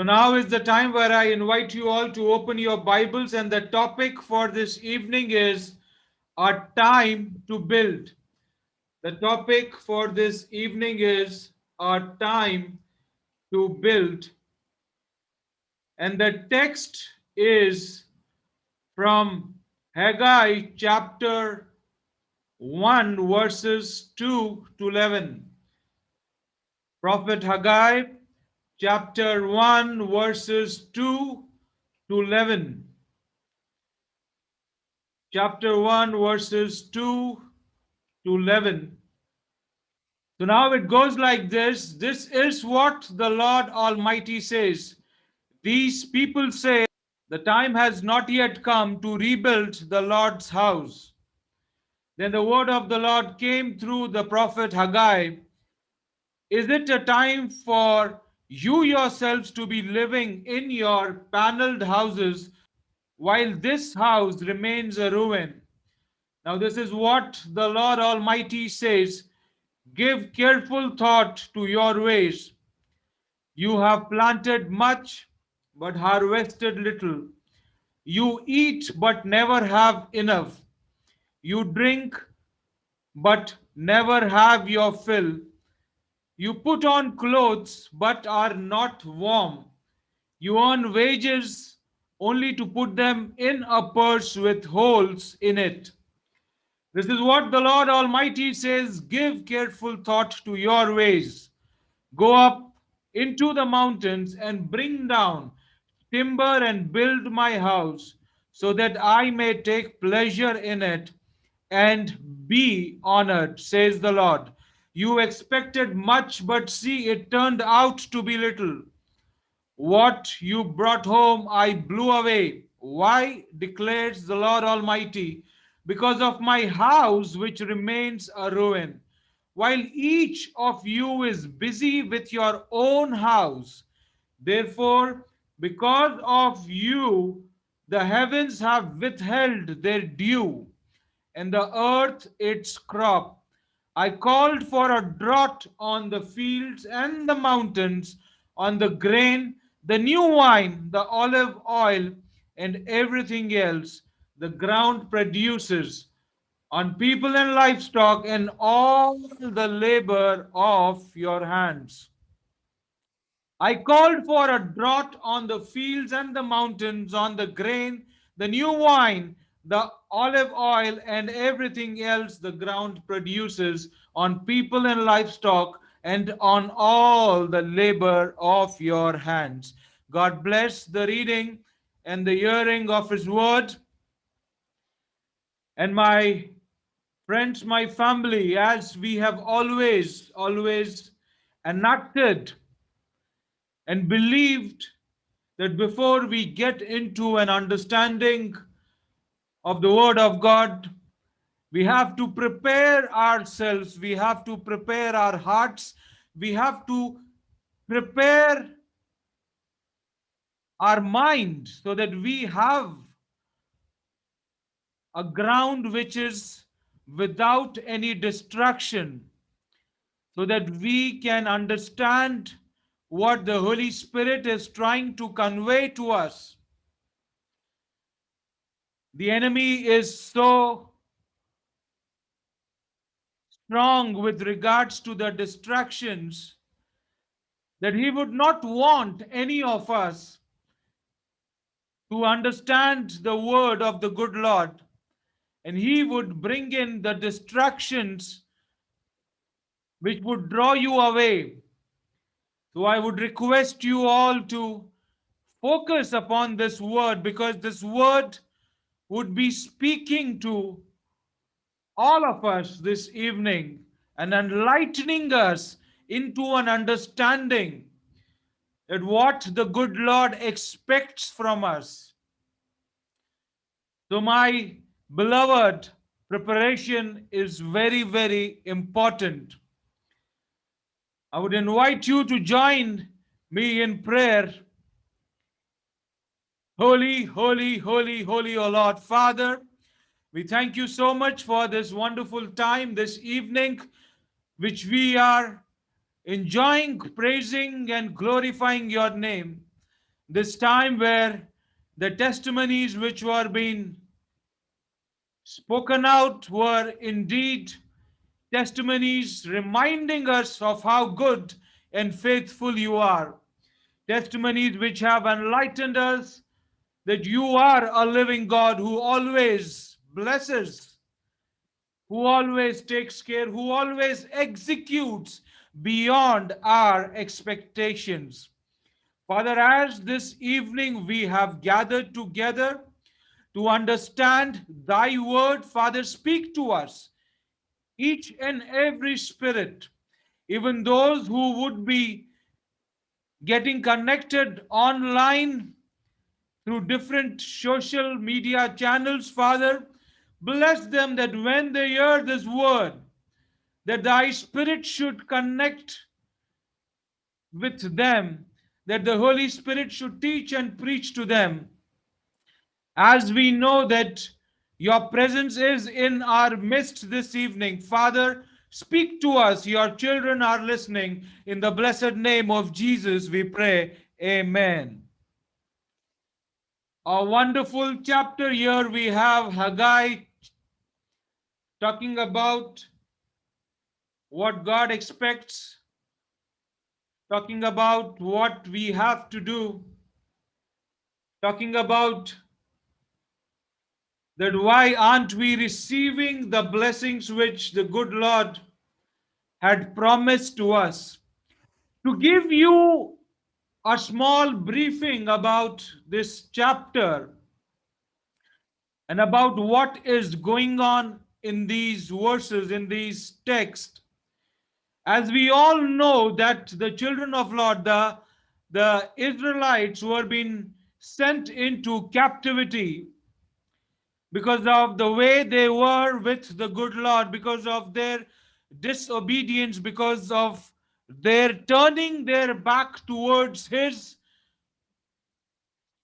So now is the time where I invite you all to open your Bibles, and the topic for this evening is a time to build. The topic for this evening is a time to build, and the text is from Haggai chapter 1 verses 2 to 11. Prophet Haggai chapter 1 verses 2 to 11. Chapter 1 verses 2 to 11. So now it goes like this. This is what the Lord Almighty says. These people say the time has not yet come to rebuild the Lord's house. Then the word of the Lord came through the prophet Haggai. Is it a time for you yourselves to be living in your paneled houses while this house remains a ruin? Now, this is what the Lord Almighty says. Give careful thought to your ways. You have planted much, but harvested little. You eat, but never have enough. You drink, but never have your fill. You put on clothes, but are not warm. You earn wages only to put them in a purse with holes in it. This is what the Lord Almighty says. Give careful thought to your ways. Go up into the mountains and bring down timber and build my house, so that I may take pleasure in it and be honored, says the Lord. You expected much, but see, it turned out to be little. What you brought home I blew away. Why, declares the Lord Almighty? Because of my house which remains a ruin. While each of you is busy with your own house, therefore, because of you, the heavens have withheld their dew, and the earth its crop. I called for a drought on the fields and the mountains, on the grain, the new wine, the olive oil, and everything else the ground produces, on people and livestock, and all the labor of your hands. I called for a drought on the fields and the mountains, on the grain, the new wine, the olive oil, and everything else the ground produces, on people and livestock, and on all the labor of your hands. God bless the reading and the hearing of His word. And my friends, my family, as we have always enacted and believed that before we get into an understanding of the Word of God, we have to prepare ourselves, we have to prepare our hearts, we have to prepare our mind so that we have a ground which is without any distraction, so that we can understand what the Holy Spirit is trying to convey to us. The enemy is so strong with regards to the distractions that he would not want any of us to understand the word of the good Lord, and he would bring in the distractions which would draw you away. So I would request you all to focus upon this word, because this word would be speaking to all of us this evening and enlightening us into an understanding that what the good Lord expects from us. So, my beloved, preparation is very important. I would invite you to join me in prayer. Holy, holy, holy, holy, O Lord Father, we thank you so much for this wonderful time this evening, which we are enjoying, praising, and glorifying your name. This time where the testimonies which were being spoken out were indeed testimonies reminding us of how good and faithful you are. Testimonies which have enlightened us that you are a living God who always blesses, who always takes care, who always executes beyond our expectations. Father, as this evening we have gathered together to understand thy word, Father, speak to us, each and every spirit, even those who would be getting connected online through different social media channels, Father. Bless them that when they hear this word, that thy spirit should connect with them, that the Holy Spirit should teach and preach to them. As we know that your presence is in our midst this evening, Father, speak to us. Your children are listening. In the blessed name of Jesus, we pray. Amen. A wonderful chapter here we have Haggai talking about what God expects, talking about what we have to do, talking about that why aren't we receiving the blessings which the good Lord had promised to us. To give you a small briefing about this chapter and about what is going on in these verses, in these texts, as we all know that the children of Lord, the Israelites were being sent into captivity because of the way they were with the good Lord, because of their disobedience, because of their turning their back towards His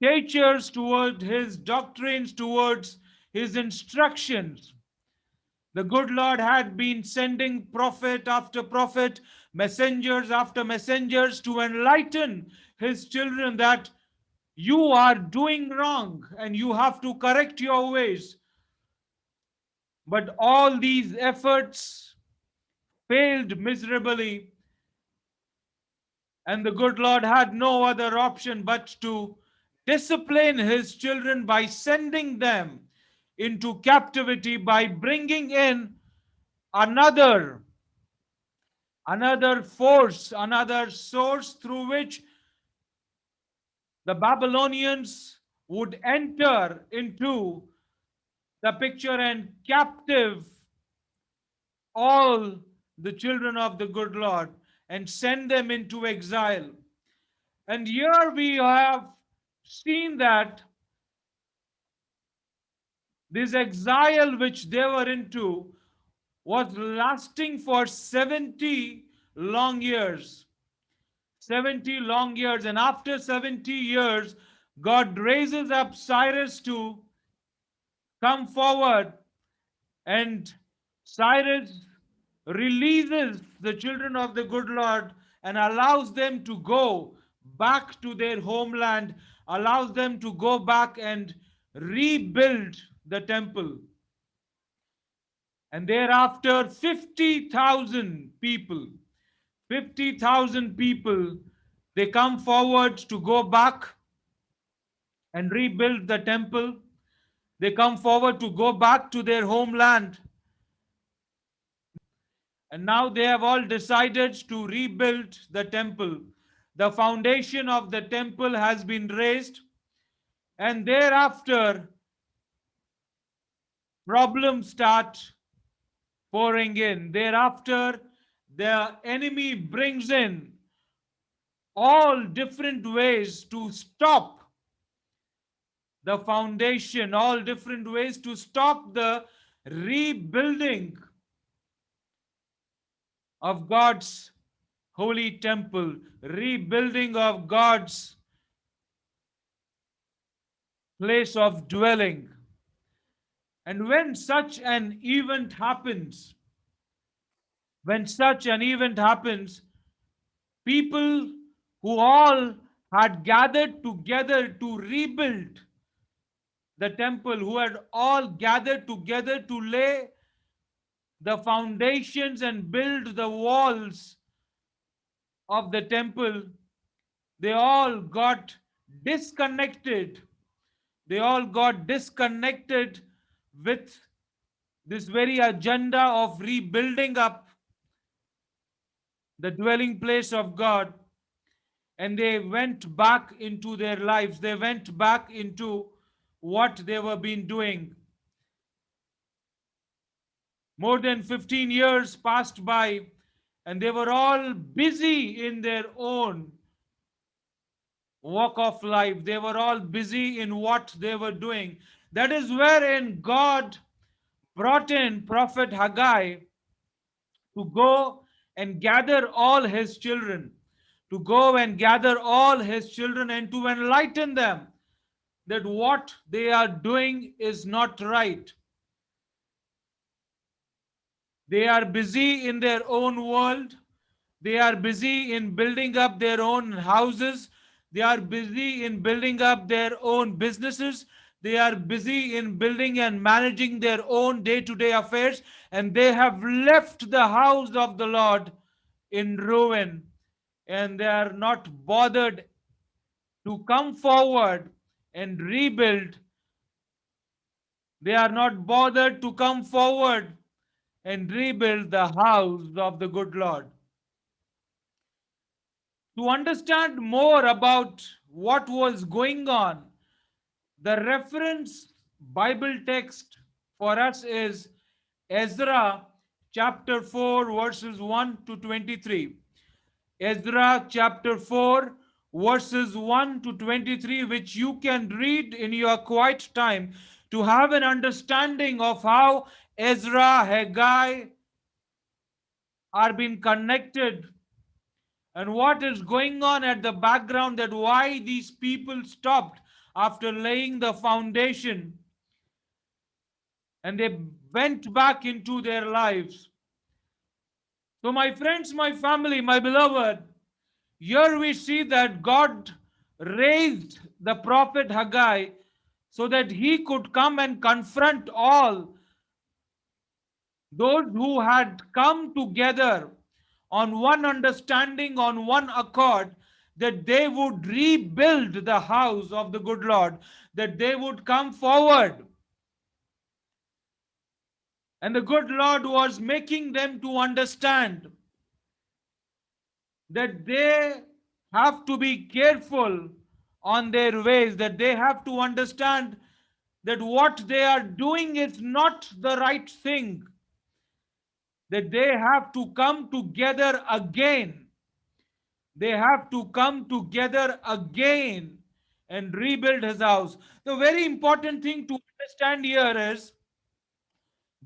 statutes, towards His doctrines, towards His instructions. The good Lord had been sending prophet after prophet, messengers after messengers to enlighten His children that you are doing wrong and you have to correct your ways. But all these efforts failed miserably, and the good Lord had no other option but to discipline His children by sending them into captivity, by bringing in another force, another source through which the Babylonians would enter into the picture and captive all the children of the good Lord and send them into exile. And here we have seen that this exile which they were into was lasting for 70 long years. 70 long years. And after 70 years, God raises up Cyrus to come forward, and Cyrus releases the children of the good Lord and allows them to go back to their homeland, allows them to go back and rebuild the temple. And thereafter, 50,000 people, 50,000 people, they come forward to go back and rebuild the temple. They come forward to go back to their homeland. And now they have all decided to rebuild the temple. The foundation of the temple has been raised, and thereafter, problems start pouring in. Thereafter, the enemy brings in all different ways to stop the foundation, all different ways to stop the rebuilding of God's holy temple, rebuilding of God's place of dwelling. And when such an event happens, people who all had gathered together to rebuild the temple, who had all gathered together to lay the foundations and build the walls of the temple, they all got disconnected. They all got disconnected with this very agenda of rebuilding up the dwelling place of God. And they went back into their lives. They went back into what they were been doing. More than 15 years passed by, and they were all busy in their own walk of life. They were all busy in what they were doing. That is wherein God brought in Prophet Haggai to go and gather all his children, to go and gather all his children and to enlighten them that what they are doing is not right. They are busy in their own world. They are busy in building up their own houses. They are busy in building up their own businesses. They are busy in building and managing their own day to day affairs. And they have left the house of the Lord in ruin. And they are not bothered to come forward and rebuild. They are not bothered to come forward and rebuild the house of the good Lord. To understand more about what was going on, the reference Bible text for us is Ezra chapter 4, verses 1 to 23. Ezra chapter 4, verses 1 to 23, which you can read in your quiet time to have an understanding of how Ezra, Haggai are being connected and what is going on at the background, that why these people stopped after laying the foundation and they went back into their lives. So, my friends, my family, my beloved, here we see that God raised the prophet Haggai so that he could come and confront all those who had come together on one understanding, on one accord, that they would rebuild the house of the good Lord, that they would come forward. And the good Lord was making them to understand that they have to be careful on their ways, that they have to understand that what they are doing is not the right thing, that they have to come together again. They have to come together again and rebuild his house. The very important thing to understand here is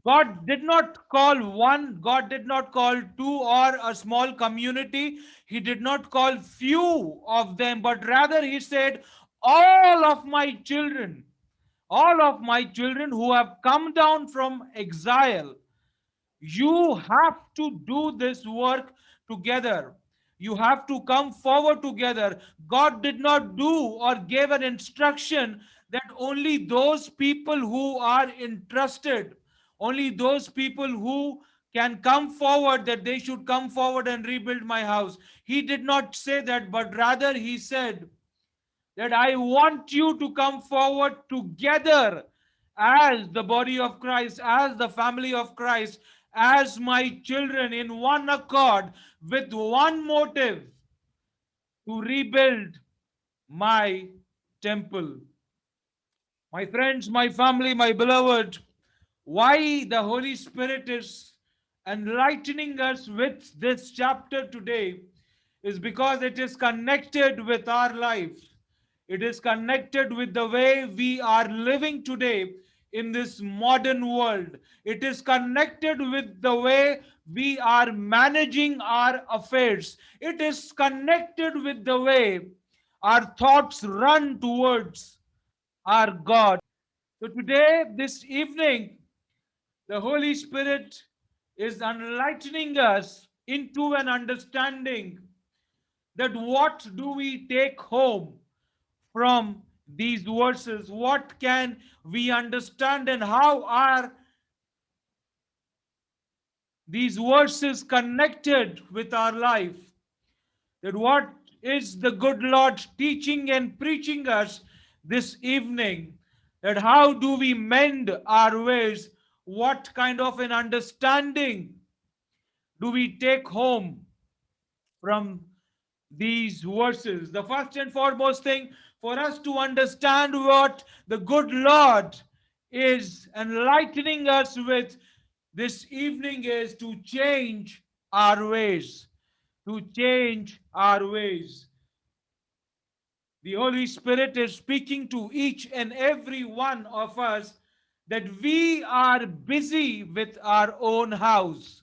God did not call one, God did not call two or a small community. He did not call few of them, but rather he said, all of my children, all of my children who have come down from exile, you have to do this work together. You have to come forward together. God did not do or gave an instruction that only those people who are interested, only those people who can come forward, that they should come forward and rebuild my house. He did not say that, but rather he said that I want you to come forward together as the body of Christ, as the family of Christ, as my children in one accord with one motive, to rebuild my temple. My friends, my family, my beloved, why the Holy Spirit is enlightening us with this chapter today is because it is connected with our life. It is connected with the way we are living today in this modern world. It is connected with the way we are managing our affairs. It is connected with the way our thoughts run towards our God. So today, this evening, the Holy Spirit is enlightening us into an understanding that what do we take home from these verses? What can we understand, and how are these verses connected with our life? That what is the good Lord teaching and preaching us this evening? That how do we mend our ways? What kind of an understanding do we take home from these verses? The first and foremost thing for us to understand what the good Lord is enlightening us with this evening is to change our ways. To change our ways. The Holy Spirit is speaking to each and every one of us that we are busy with our own house.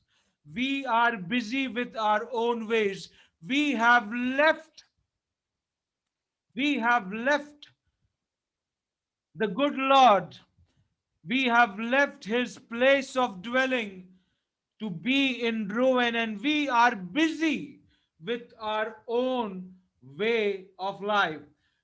We are busy with our own ways. We have left, we have left the good Lord. We have left his place of dwelling to be in ruin, and we are busy with our own way of life.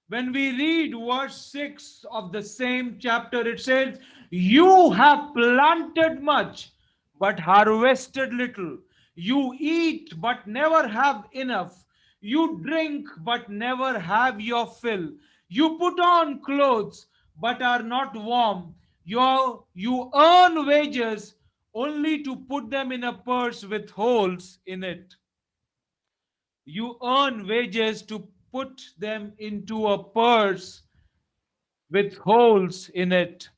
When we read verse 6 of the same chapter, it says, "You have planted much, but harvested little. You eat, but never have enough. You drink, but never have your fill. You put on clothes, but are not warm. You earn wages only to put them in a purse with holes in it. You earn wages to put them into a purse with holes in it."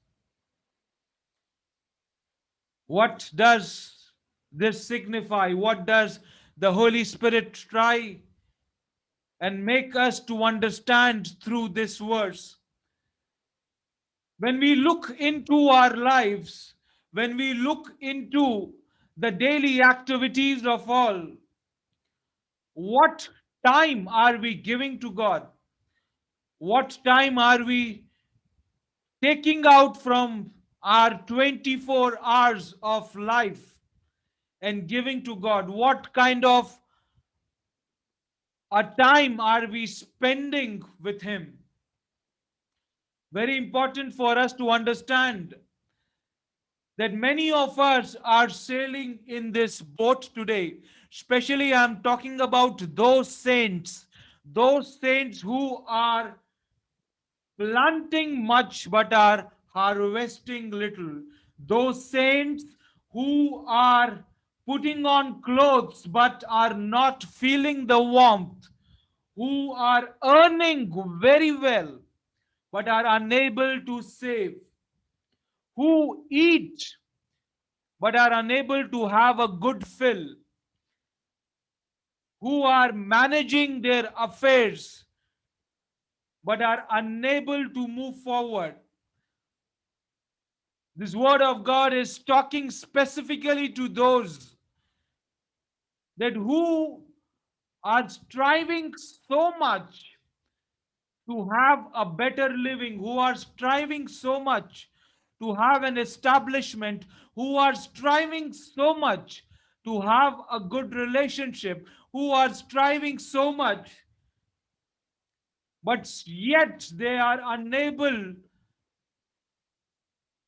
What does this signify? What does the Holy Spirit try and make us to understand through this verse? When we look into our lives, when we look into the daily activities of all, what time are we giving to God? What time are we taking out from our 24 hours of life and giving to God? What kind of a time are we spending with Him? Very important for us to understand that many of us are sailing in this boat today. Especially, I'm talking about those saints who are planting much but are harvesting little. Those saints who are putting on clothes but are not feeling the warmth, who are earning very well but are unable to save, who eat but are unable to have a good fill, who are managing their affairs but are unable to move forward. This word of God is talking specifically to those that who are striving so much to have a better living, who are striving so much to have an establishment, who are striving so much to have a good relationship, who are striving so much, but yet they are unable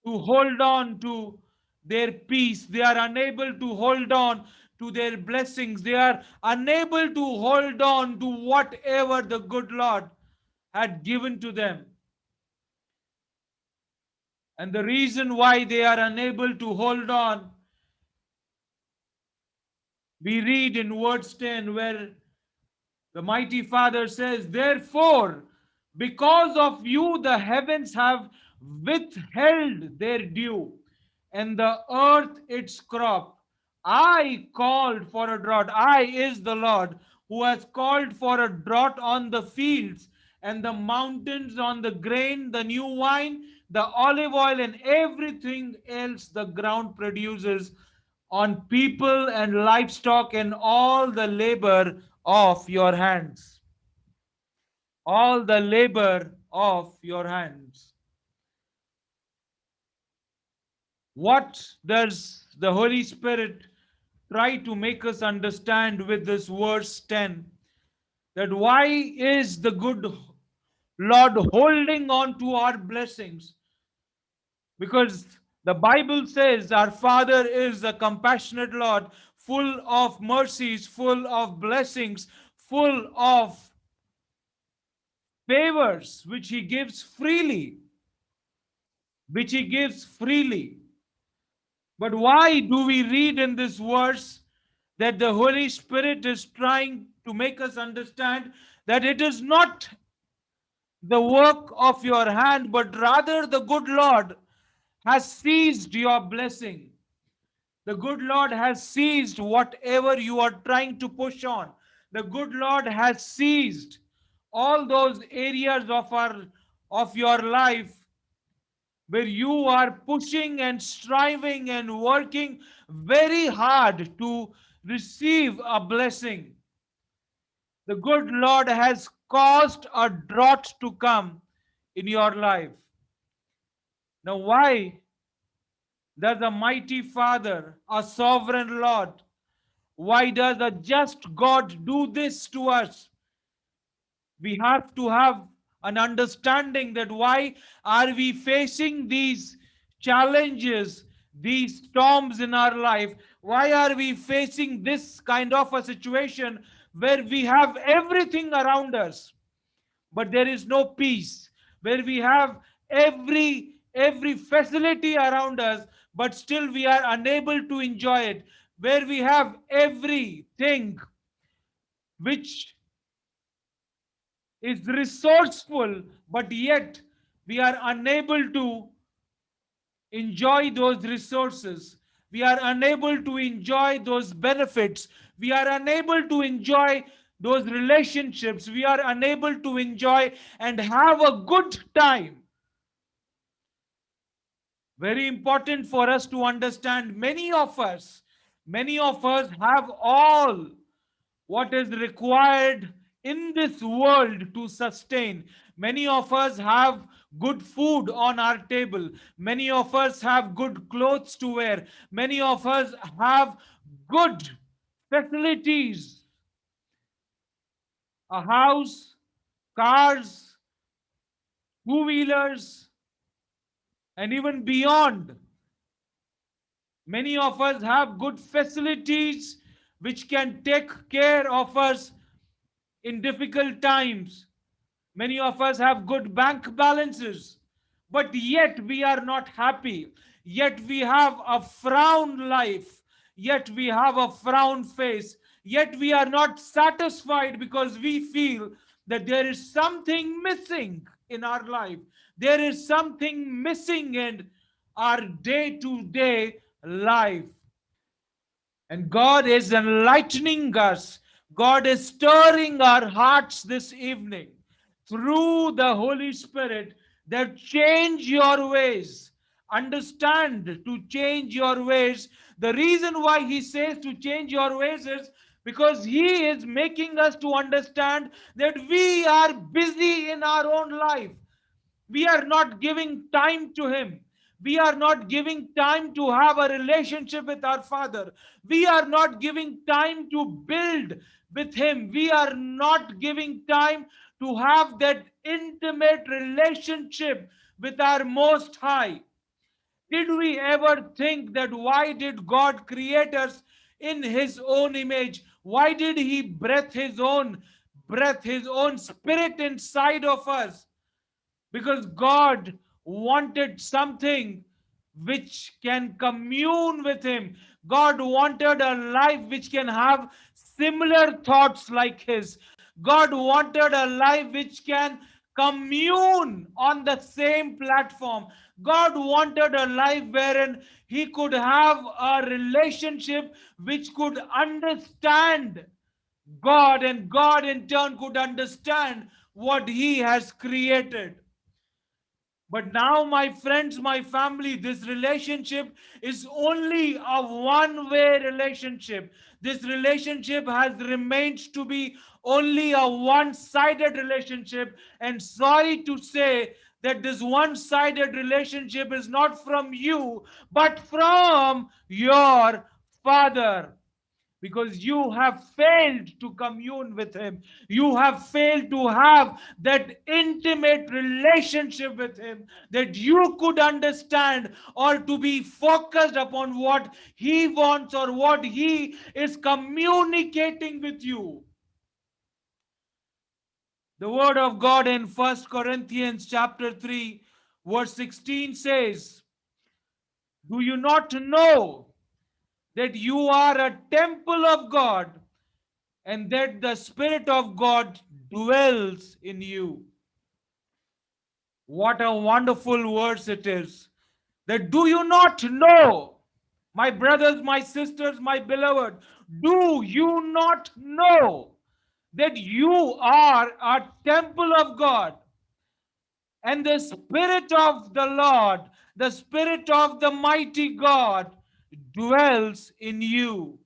to hold on to their peace. They are unable to hold on to their blessings. They are unable to hold on to whatever the good Lord had given to them. And the reason why they are unable to hold on, we read in verse 10 where the mighty Father says, "Therefore, because of you, the heavens have withheld their dew, and the earth its crop. I called for a drought. I is the Lord who has called for a drought on the fields and the mountains, on the grain, the new wine, the olive oil, and everything else the ground produces, on people and livestock and all the labor of your hands." All the labor of your hands. What does the Holy Spirit try to make us understand with this verse 10? that why is the good Lord holding on to our blessings? Because the Bible says our Father is a compassionate Lord, full of mercies, full of blessings, full of favors, which He gives freely, which He gives freely. But why do we read in this verse that the Holy Spirit is trying to make us understand that it is not the work of your hand, but rather the good Lord has seized your blessing. The good Lord has seized whatever you are trying to push on. The good Lord has seized all those areas of your life where you are pushing and striving and working very hard to receive a blessing. The good Lord has caused a drought to come in your life. Now, why does a mighty Father, a sovereign Lord, why does a just God do this to us? We have to have an understanding that why are we facing these challenges, these storms in our life? Why are we facing this kind of a situation where we have everything around us, but there is no peace, where we have every facility around us, but still we are unable to enjoy it, where we have everything which is resourceful, but yet we are unable to enjoy those resources. We are unable to enjoy those benefits. We are unable to enjoy those relationships. We are unable to enjoy and have a good time. Very important for us to understand. Many of us have all what is required in this world to sustain. Many of us have good food on our table. Many of us have good clothes to wear. Many of us have good facilities, a house, cars, two wheelers, and even beyond. Many of us have good facilities which can take care of us in difficult times. Many of us have good bank balances, but yet we are not happy. Yet we have a frown life. Yet we have a frown face. Yet we are not satisfied because we feel that there is something missing in our life. There is something missing in our day to day life. And God is enlightening us. God is stirring our hearts this evening through the Holy Spirit that change your ways. Understand to change your ways. The reason why He says to change your ways is because He is making us to understand that we are busy in our own life. We are not giving time to Him. We are not giving time to have a relationship with our Father. We are not giving time to build with Him. We are not giving time to have that intimate relationship with our Most High. Did we ever think that why did God create us in His own image? Why did He breath, His own spirit inside of us? Because God wanted something which can commune with Him. God wanted a life which can have similar thoughts like His. God wanted a life which can commune on the same platform. God wanted a life wherein He could have a relationship which could understand God, and God in turn could understand what He has created. But now, my friends, my family, this relationship is only a one way relationship. This relationship has remained to be only a one sided relationship. And sorry to say that this one sided relationship is not from you, but from your Father. because you have failed to commune with him. You have failed to have that intimate relationship with him, that you could understand or to be focused upon what he wants or what he is communicating with you. The word of God in First Corinthians chapter 3 verse 16 says, do you not know that you are a temple of God and that the Spirit of God dwells in you? What a wonderful verse it is. That do you not know, my brothers, my sisters, my beloved, do you not know that you are a temple of God and the Spirit of the Lord, the Spirit of the mighty God dwells in you?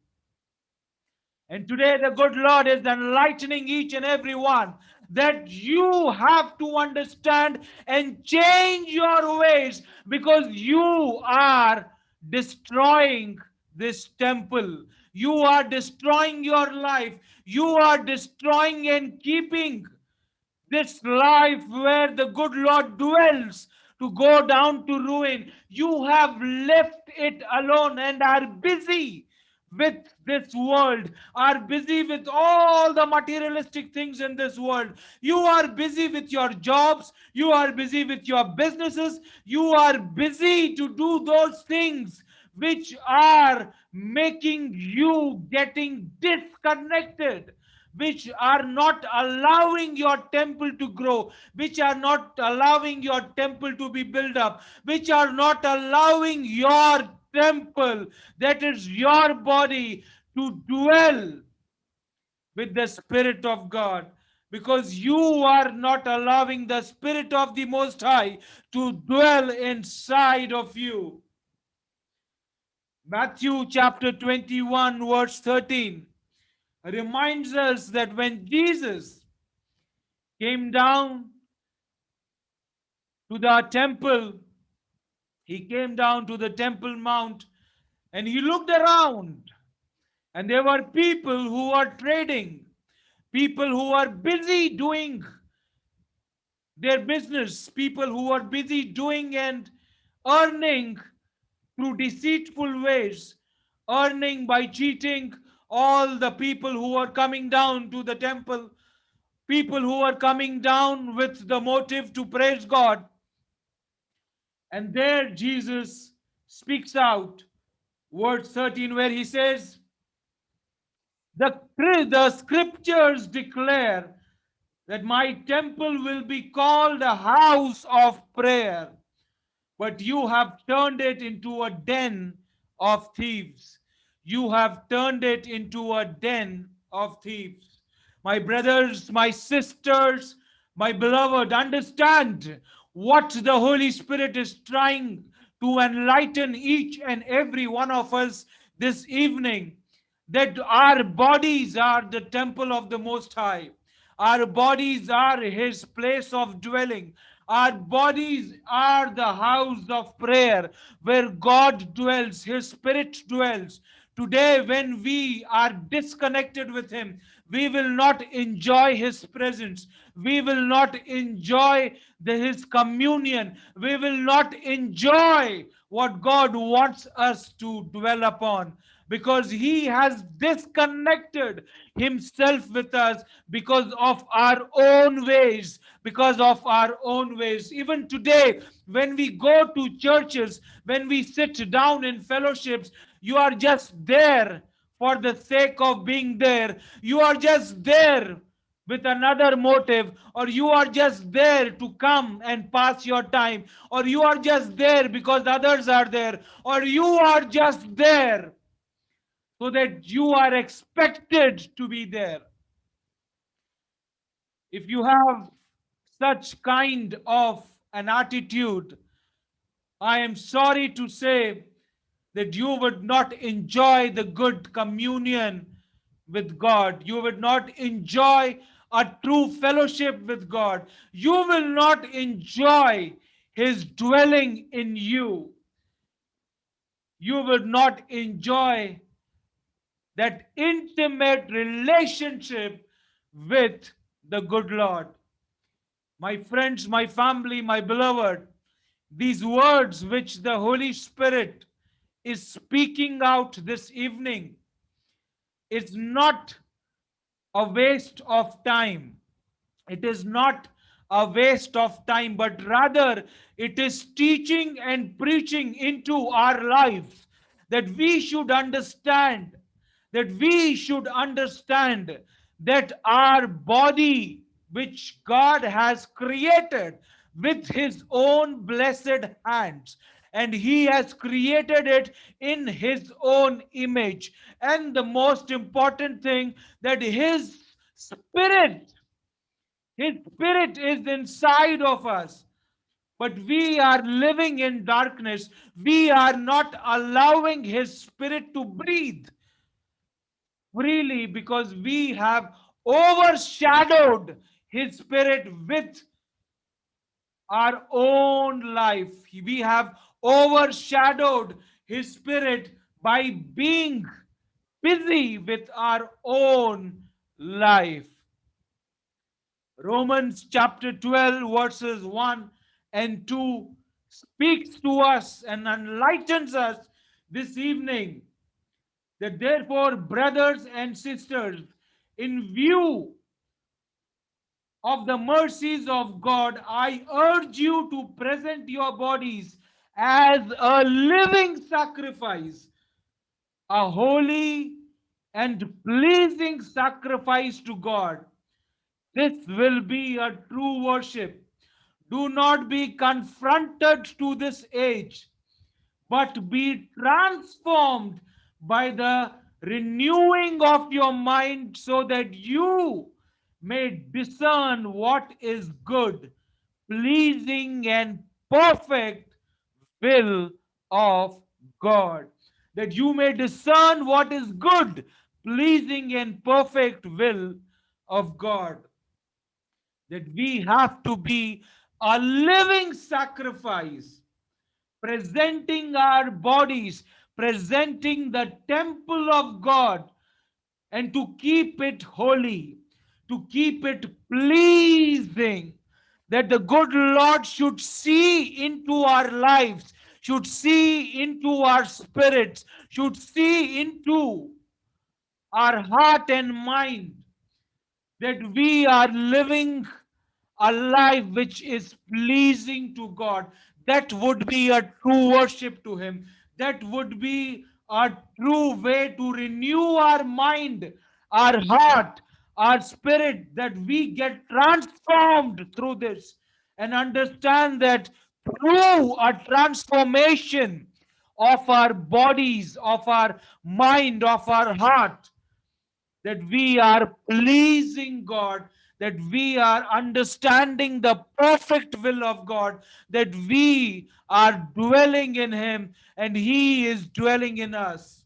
And today, the good Lord is enlightening each and every one that you have to understand and change your ways, because you are destroying this temple. You are destroying your life. You are destroying and keeping this life where the good Lord dwells to go down to ruin. You have left it alone and are busy with this world, are busy with all the materialistic things in this world. You are busy with your jobs, you are busy with your businesses, you are busy to do those things which are making you getting disconnected, which are not allowing your temple to grow, which are not allowing your temple to be built up, which are not allowing your temple, that is your body, to dwell with the Spirit of God, because you are not allowing the Spirit of the Most High to dwell inside of you. Matthew chapter 21, verse 13 reminds us that when Jesus came down to the temple, he came down to the Temple Mount and he looked around, and there were people who were trading, people who were busy doing their business, people who were busy doing and earning through deceitful ways, earning by cheating all the people who were coming down to the temple, people who were coming down with the motive to praise God. And there Jesus speaks out, verse 13, where he says, the scriptures declare that my temple will be called a house of prayer, but you have turned it into a den of thieves. You have turned it into a den of thieves. My brothers, my sisters, my beloved, understand what the Holy Spirit is trying to enlighten each and every one of us this evening, that our bodies are the temple of the Most High. Our bodies are His place of dwelling. Our bodies are the house of prayer where God dwells, His Spirit dwells. Today, when we are disconnected with Him, we will not enjoy His presence. We will not enjoy His communion. We will not enjoy what God wants us to dwell upon, because he has disconnected himself with us because of our own ways, because of our own ways. Even today, when we go to churches, when we sit down in fellowships, you are just there for the sake of being there. You are just there with another motive, or you are just there to come and pass your time, or you are just there because others are there, or you are just there so that you are expected to be there. If you have such kind of an attitude, I am sorry to say that you would not enjoy the good communion with God. You would not enjoy a true fellowship with God. You will not enjoy His dwelling in you. You will not enjoy that intimate relationship with the good Lord. My friends, my family, my beloved, these words which the Holy Spirit is speaking out this evening is not a waste of time. It is not a waste of time, but rather it is teaching and preaching into our lives that we should understand, that our body, which God has created with His own blessed hands, and He has created it in His own image. And the most important thing, that His Spirit is inside of us. But we are living in darkness. We are not allowing His Spirit to breathe freely because we have overshadowed His Spirit with our own life. We have overshadowed His Spirit by being busy with our own life. Romans chapter 12, verses 1 and 2 speaks to us and enlightens us this evening that therefore, brothers and sisters, in view of the mercies of God, I urge you to present your bodies as a living sacrifice, a holy and pleasing sacrifice to God. This will be a true worship. Do not be confronted to this age, but be transformed by the renewing of your mind so that you may discern what is good, pleasing, and perfect will of God. That you may discern what is good, pleasing, and perfect will of God. That we have to be a living sacrifice, presenting our bodies, presenting the temple of God, and to keep it holy, to keep it pleasing, that the good Lord should see into our lives, should see into our spirits, should see into our heart and mind, that we are living a life which is pleasing to God. That would be a true worship to Him. That would be a true way to renew our mind, our heart, our spirit, that we get transformed through this and understand that through a transformation of our bodies, of our mind, of our heart, that we are pleasing God, that we are understanding the perfect will of God, that we are dwelling in Him and He is dwelling in us.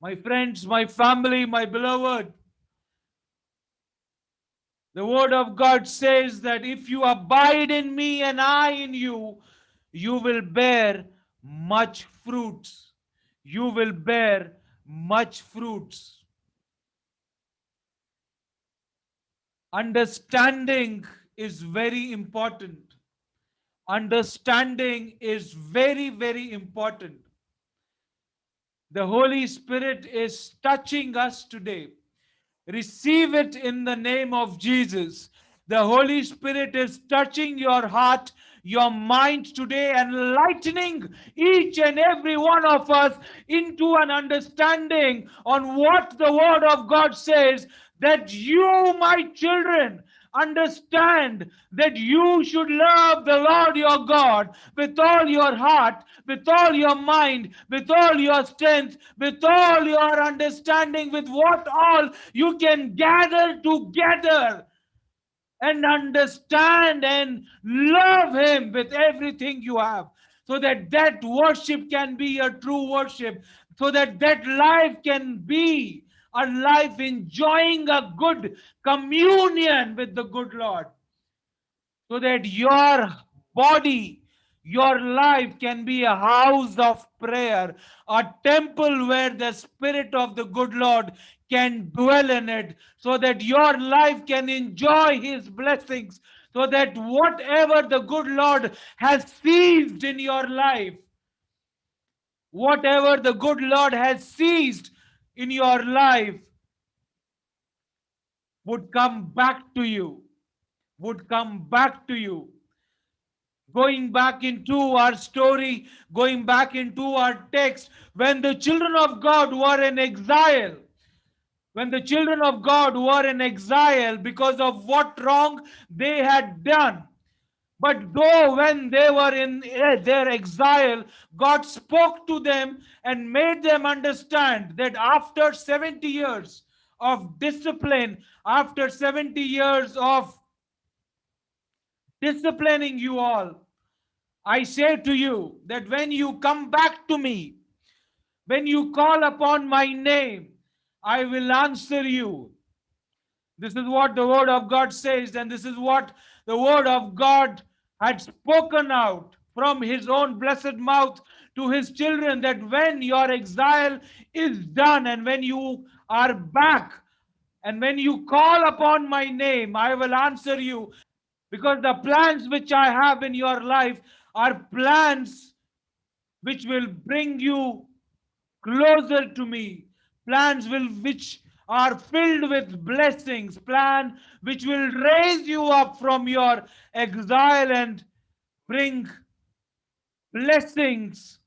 My friends, my family, my beloved, the Word of God says that if you abide in me and I in you, you will bear much fruits. You will bear much fruits. Understanding is very important. Understanding is very, very important. The Holy Spirit is touching us today. Receive it in the name of Jesus. The Holy Spirit is touching your heart, your mind today, and lightening each and every one of us into an understanding on what the Word of God says, that you, my children, understand that you should love the Lord your God with all your heart, with all your mind, with all your strength, with all your understanding, with what all you can gather together, and understand and love Him with everything you have, so that that worship can be a true worship, so that that life can be a life enjoying a good communion with the good Lord, so that your body, Your life can be a house of prayer, a temple where the Spirit of the good Lord can dwell in it, so that your life can enjoy His blessings, so that whatever the good Lord has seized in your life, whatever the good Lord has seized in your life, would come back to you, would come back to you. Going back into our story, going back into our text, when the children of God were in exile, when the children of God were in exile because of what wrong they had done. But though when they were in their exile, God spoke to them and made them understand that after 70 years of discipline, after 70 years of disciplining you all, I say to you that when you come back to me, when you call upon my name, I will answer you. This is what the word of God says, and this is what the word of God had spoken out from his own blessed mouth to his children, that when your exile is done and when you are back and when you call upon my name, I will answer you, because the plans which I have in your life are plans which will bring you closer to me, plans will which are filled with blessings, plan which will raise you up from your exile and bring blessings,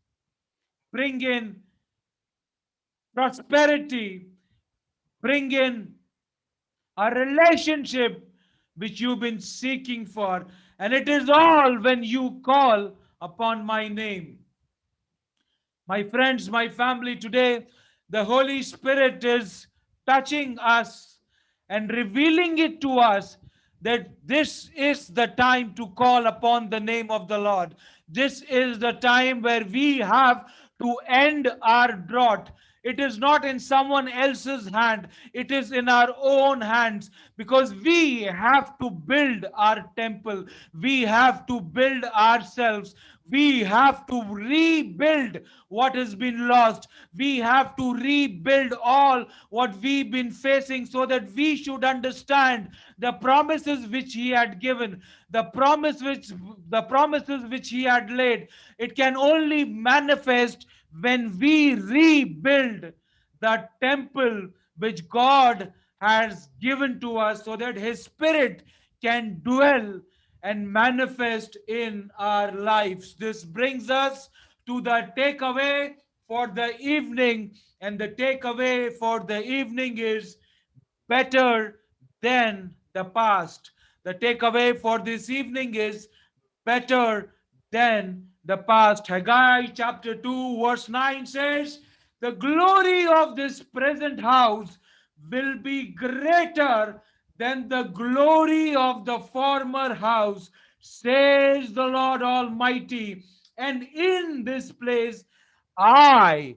bring in prosperity, bring in a relationship which you've been seeking for. And it is all when you call upon my name. My friends, my family, today the Holy Spirit is touching us and revealing it to us that this is the time to call upon the name of the Lord. This is the time where we have to end our drought. It is not in someone else's hand, it is in our own hands, because we have to build our temple, we have to build ourselves, we have to rebuild what has been lost, we have to rebuild all what we've been facing, so that we should understand the promises which he had given, the promises which he had laid. It can only manifest when we rebuild the temple which God has given to us, so that his spirit can dwell and manifest in our lives. This brings us to the takeaway for the evening, and the takeaway for the evening is better than the past. The takeaway for this evening is better than the past. Haggai chapter 2, verse 9 says, the glory of this present house will be greater than the glory of the former house, says the Lord Almighty. And in this place, I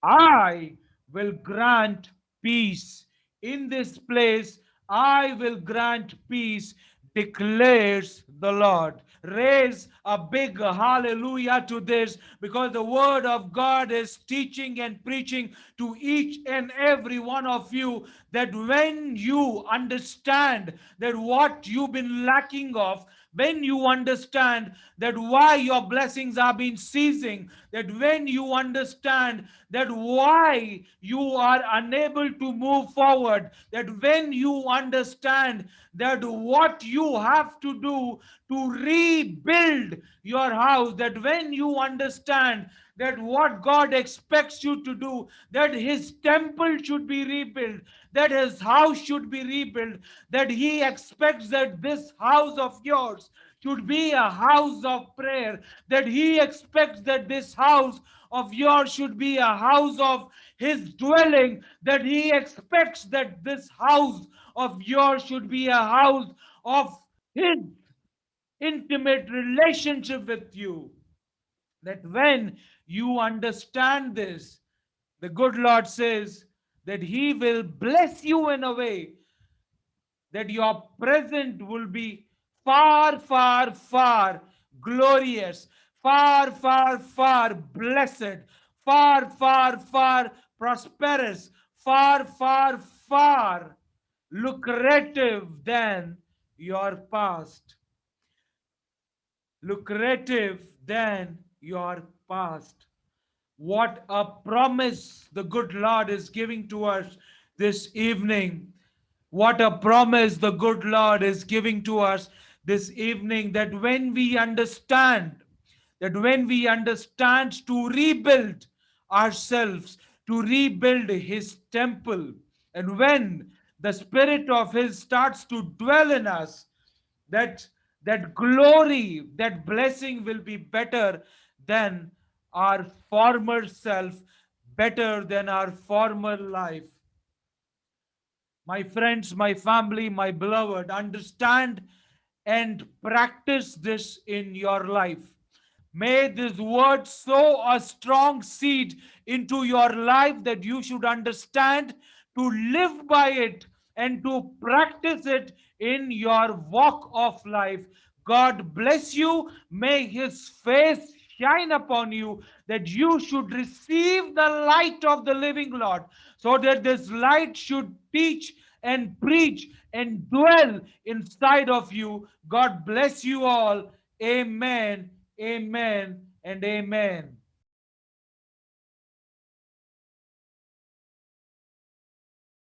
I will grant peace. In this place, I will grant peace, declares the Lord. Raise a big hallelujah to this, because the word of God is teaching and preaching to each and every one of you, that when you understand that what you've been lacking of, when you understand that why your blessings are being ceasing, that when you understand that why you are unable to move forward, that when you understand that what you have to do to rebuild your house, that when you understand that what God expects you to do, that his temple should be rebuilt, that his house should be rebuilt, that he expects that this house of yours should be a house of prayer, that he expects that this house of yours should be a house of his dwelling, that he expects that this house of yours should be a house of his intimate relationship with you. That when you understand this, the good Lord says that he will bless you in a way that your present will be far, far, far glorious, far, far, far blessed, far, far, far prosperous, far, far, far lucrative than your past. Lucrative than your past. What a promise the good Lord is giving to us this evening. What a promise the good Lord is giving to us this evening, that when we understand to rebuild ourselves, to rebuild His temple, and when the Spirit of His starts to dwell in us, that that glory, that blessing will be better than our former self, better than our former life. My friends, my family, my beloved, understand and practice this in your life. May this word sow a strong seed into your life, that you should understand to live by it and to practice it in your walk of life. God bless you. May His face shine upon you, that you should receive the light of the living Lord, so that this light should teach and preach and dwell inside of you. God bless you all. Amen, amen, and amen.